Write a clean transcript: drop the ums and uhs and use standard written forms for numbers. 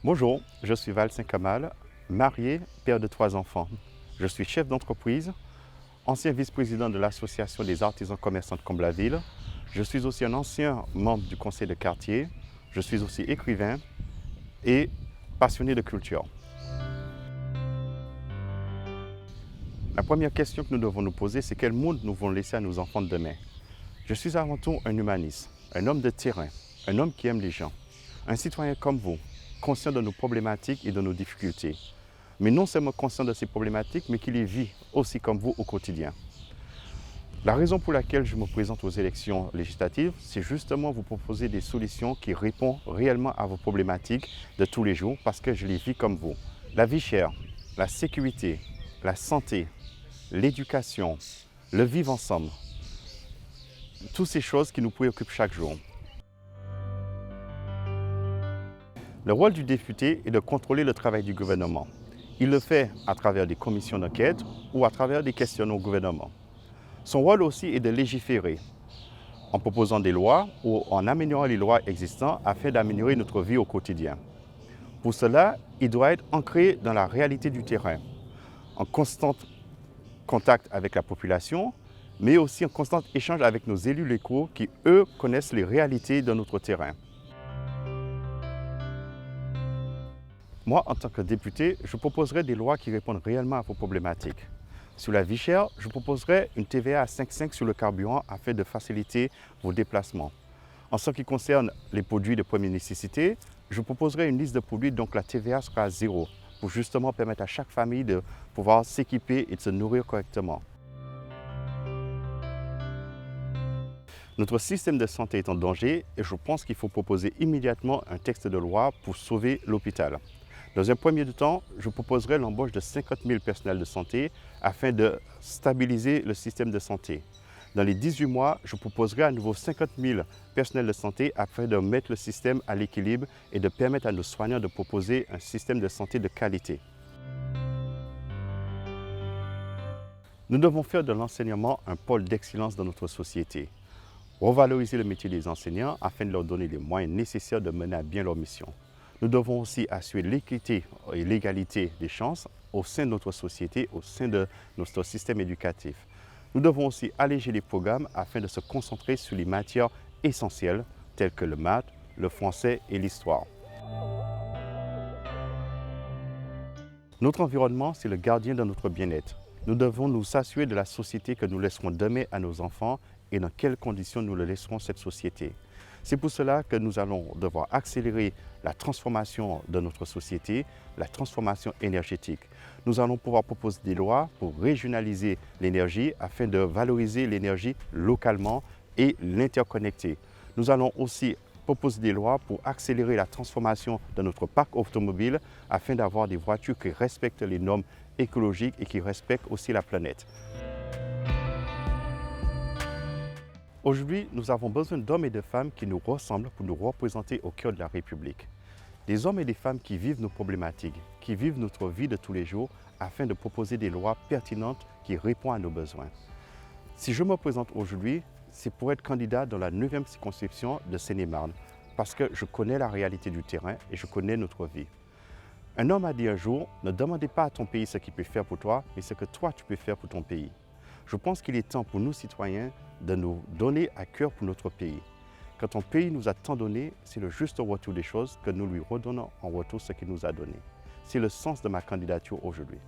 Bonjour, je suis Valsin Kamal, marié, père de 3 enfants. Je suis chef d'entreprise, ancien vice-président de l'Association des artisans commerçants de Comble-la-Ville. Je suis aussi un ancien membre du conseil de quartier. Je suis aussi écrivain et passionné de culture. La première question que nous devons nous poser, c'est quel monde nous voulons laisser à nos enfants de demain. Je suis avant tout un humaniste, un homme de terrain, un homme qui aime les gens, un citoyen comme vous, conscient de nos problématiques et de nos difficultés. Mais non seulement conscient de ces problématiques, mais qui les vit aussi comme vous au quotidien. La raison pour laquelle je me présente aux élections législatives, c'est justement vous proposer des solutions qui répondent réellement à vos problématiques de tous les jours, parce que je les vis comme vous. La vie chère, la sécurité, la santé, l'éducation, le vivre ensemble, toutes ces choses qui nous préoccupent chaque jour. Le rôle du député est de contrôler le travail du gouvernement. Il le fait à travers des commissions d'enquête ou à travers des questions au gouvernement. Son rôle aussi est de légiférer en proposant des lois ou en améliorant les lois existantes afin d'améliorer notre vie au quotidien. Pour cela, il doit être ancré dans la réalité du terrain, en constant contact avec la population, mais aussi en constant échange avec nos élus locaux qui, eux, connaissent les réalités de notre terrain. Moi, en tant que député, je proposerai des lois qui répondent réellement à vos problématiques. Sur la vie chère, je proposerai une TVA à 5,5 sur le carburant afin de faciliter vos déplacements. En ce qui concerne les produits de première nécessité, je proposerai une liste de produits dont la TVA sera à 0 pour justement permettre à chaque famille de pouvoir s'équiper et de se nourrir correctement. Notre système de santé est en danger et je pense qu'il faut proposer immédiatement un texte de loi pour sauver l'hôpital. Dans un premier temps, je proposerai l'embauche de 50 000 personnels de santé afin de stabiliser le système de santé. Dans les 18 mois, je proposerai à nouveau 50 000 personnels de santé afin de mettre le système à l'équilibre et de permettre à nos soignants de proposer un système de santé de qualité. Nous devons faire de l'enseignement un pôle d'excellence dans notre société. Revaloriser le métier des enseignants afin de leur donner les moyens nécessaires de mener à bien leur mission. Nous devons aussi assurer l'équité et l'égalité des chances au sein de notre société, au sein de notre système éducatif. Nous devons aussi alléger les programmes afin de se concentrer sur les matières essentielles telles que le maths, le français et l'histoire. Notre environnement, c'est le gardien de notre bien-être. Nous devons nous assurer de la société que nous laisserons demain à nos enfants et dans quelles conditions nous le laisserons cette société. C'est pour cela que nous allons devoir accélérer la transformation de notre société, la transformation énergétique. Nous allons pouvoir proposer des lois pour régionaliser l'énergie afin de valoriser l'énergie localement et l'interconnecter. Nous allons aussi proposer des lois pour accélérer la transformation de notre parc automobile afin d'avoir des voitures qui respectent les normes écologiques et qui respectent aussi la planète. Aujourd'hui, nous avons besoin d'hommes et de femmes qui nous ressemblent pour nous représenter au cœur de la République. Des hommes et des femmes qui vivent nos problématiques, qui vivent notre vie de tous les jours afin de proposer des lois pertinentes qui répondent à nos besoins. Si je me présente aujourd'hui, c'est pour être candidat dans la 9e circonscription de Seine-et-Marne parce que je connais la réalité du terrain et je connais notre vie. Un homme a dit un jour, ne demandez pas à ton pays ce qu'il peut faire pour toi, mais ce que toi tu peux faire pour ton pays. Je pense qu'il est temps pour nous citoyens de nous donner à cœur pour notre pays. Quand ton pays nous a tant donné, c'est le juste retour des choses que nous lui redonnons en retour ce qu'il nous a donné. C'est le sens de ma candidature aujourd'hui.